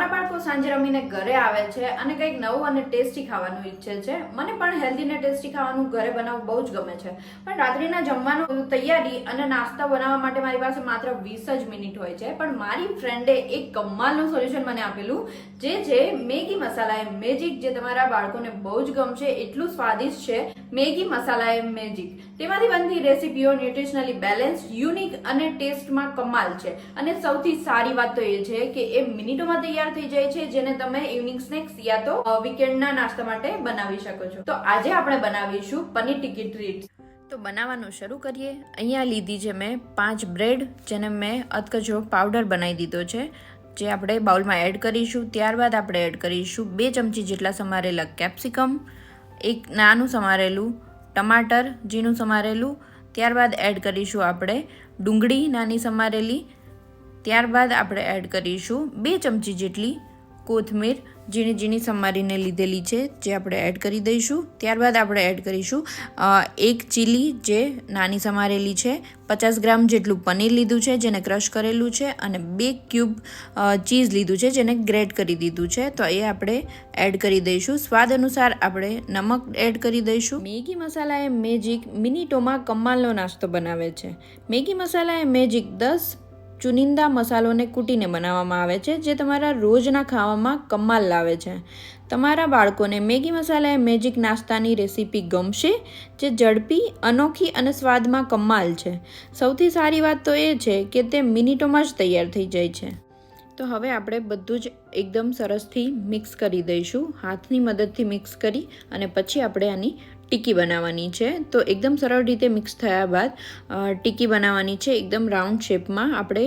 તમારા બાળકો સાંજે રમીને ઘરે આવે છે અને કંઈક નવું અને ટેસ્ટી ખાવાનું ઈચ્છે છે. મને પણ હેલ્ધી ને ટેસ્ટી ખાવાનું ઘરે બનાવવું બહુ જ ગમે છે, પણ રાત્રિના જમવાનું તૈયારી અને નાસ્તા બનાવવા માટે મારી પાસે માત્ર 20 જ મિનિટ હોય છે. પણ મારી ફ્રેન્ડે એક કમાલનું સોલ્યુશન મને આપેલું, જે છે મેગી મસાલા એ મેજિક, જે તમારા બાળકોને બહુ જ ગમશે. એટલું સ્વાદિષ્ટ છે મેગી મસાલા એ મેજિક. તેમાંથી બનતી રેસીપીઓ ન્યુટ્રિશનલી બેલેન્સ, યુનિક અને ટેસ્ટમાં કમાલ છે. અને સૌથી સારી વાત તો એ છે કે એ મિનિટોમાં તૈયાર થઈ જાય છે, જેને તમે ઇવનિંગ સ્નેક્સ યા તો વીકેન્ડના નાસ્તા માટે બનાવી શકો છો. તો આજે આપણે બનાવીશું પનીર ટિક્કી ટ્રીટ્સ. તો બનાવવાનું શરૂ કરીએ. અહીંયા લીધી છે મેં 5 બ્રેડ, જેને મેં અધકચરો પાવડર બનાવી દીધો છે, જે આપણે બાઉલમાં એડ કરીશું. ત્યારબાદ આપણે એડ કરીશું 2 ચમચી જેટલા સમારેલા કેપ્સિકમ, એક નાનું સમારેલું ટમાટર ઝીણું સમારેલું. ત્યારબાદ એડ કરીશું આપણે ડુંગળી નાની સમારેલી. ત્યારબાદ આપણે એડ કરીશું 2 ચમચી જેટલી કોથમીર ઝીણી ઝીણી સમારીને લીધેલી છે, જે આપણે એડ કરી દઈશું. ત્યારબાદ આપણે એડ કરીશું 1 ચીલી, જે નાની સમારેલી છે. 50 ગ્રામ જેટલું પનીર લીધું છે, જેને ક્રશ કરેલું છે, અને 2 ક્યુબ ચીઝ લીધું છે, જેને ગ્રેટ કરી દીધું છે. તો એ આપણે એડ કરી દઈશું. સ્વાદ અનુસાર આપણે નમક એડ કરી દઈશું. મેગી મસાલા એ મેજિક મિનિટોમાં કમાલનો નાસ્તો બનાવે છે. મેગી મસાલા એ મેજિક 10 ચુનિંદા મસાલોને કૂટીને બનાવવામાં આવે છે, જે તમારા રોજના ખાવામાં કમાલ લાવે છે. તમારા બાળકોને મેગી મસાલા એ મેજિક નાસ્તાની રેસીપી ગમશે, જે ઝડપી, અનોખી અને સ્વાદમાં કમાલ છે. સૌથી સારી વાત તો એ છે કે તે મિનિટોમાં જ તૈયાર થઈ જાય છે. તો હવે આપણે બધું જ એકદમ સરસથી મિક્સ કરી દઈશું. હાથની મદદથી મિક્સ કરી અને પછી આપણે આની ટિક્કી બનાવવાની છે. તો એકદમ સરળ રીતે મિક્સ થયા બાદ ટિક્કી બનાવવાની છે. એકદમ રાઉન્ડ શેપમાં આપણે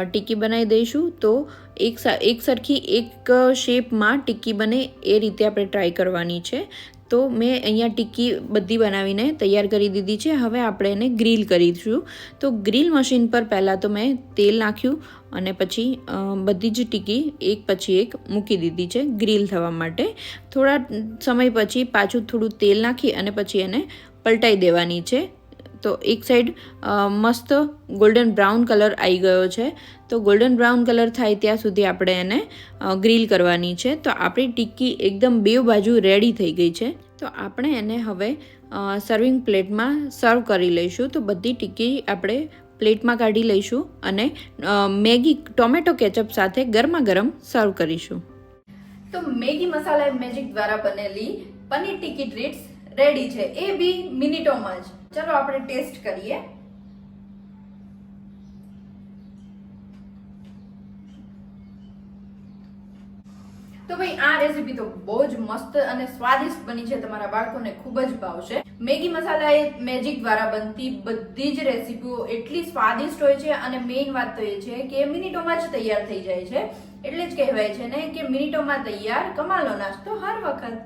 ટિક્કી બનાવી દઈશું. તો એક સરખી એક શેપમાં ટિક્કી બને એ રીતે આપણે ટ્રાય કરવાની છે. તો મેં અહીંયા ટિક્કી બધી બનાવીને તૈયાર કરી દીધી છે. હવે આપણે એને ગ્રીલ કરીશું. તો ગ્રીલ મશીન પર પહેલાં તો મેં તેલ નાખ્યું અને પછી બધી જ ટિક્કી એક પછી એક મૂકી દીધી છે ગ્રીલ થવા માટે. થોડા સમય પછી પાછું થોડું તેલ નાખી અને પછી એને પલટાઈ દેવાની છે. તો એક સાઈડ મસ્ત ગોલ્ડન બ્રાઉન કલર આવી ગયો છે. તો ગોલ્ડન બ્રાઉન કલર થાય ત્યાં સુધી આપણે એને ગ્રીલ કરવાની છે. તો આપણી ટિક્કી એકદમ બેવ બાજુ રેડી થઈ ગઈ છે. તો આપણે એને હવે સર્વિંગ પ્લેટમાં સર્વ કરી લઈશું. તો બધી ટિક્કી આપણે પ્લેટમાં કાઢી લઈશું અને મેગી ટોમેટો કેચઅપ સાથે ગરમા ગરમ સર્વ કરીશું. તો મેગી મસાલા મેજિક દ્વારા બનેલી પનીર ટિક્કી ટ્રીટ્સ રેડી છે, એ બી મિનિટોમાં જ. ચલો આપણે ટેસ્ટ કરીએ. તો ભાઈ આ રેસીપી તો બહુ જ મસ્ત અને સ્વાદિષ્ટ બની છે. તમારા બાળકોને ખૂબ જ ભાવશે. મેગી મસાલા એ મેજિક દ્વારા બનતી બધી જ રેસીપીઓ એટલી સ્વાદિષ્ટ હોય છે, અને મેઇન વાત તો એ છે કે મિનિટોમાં જ તૈયાર થઈ જાય છે. એટલે જ કહેવાય છે ને કે મિનિટોમાં તૈયાર કમાલનો નાસ્તો હર વખત.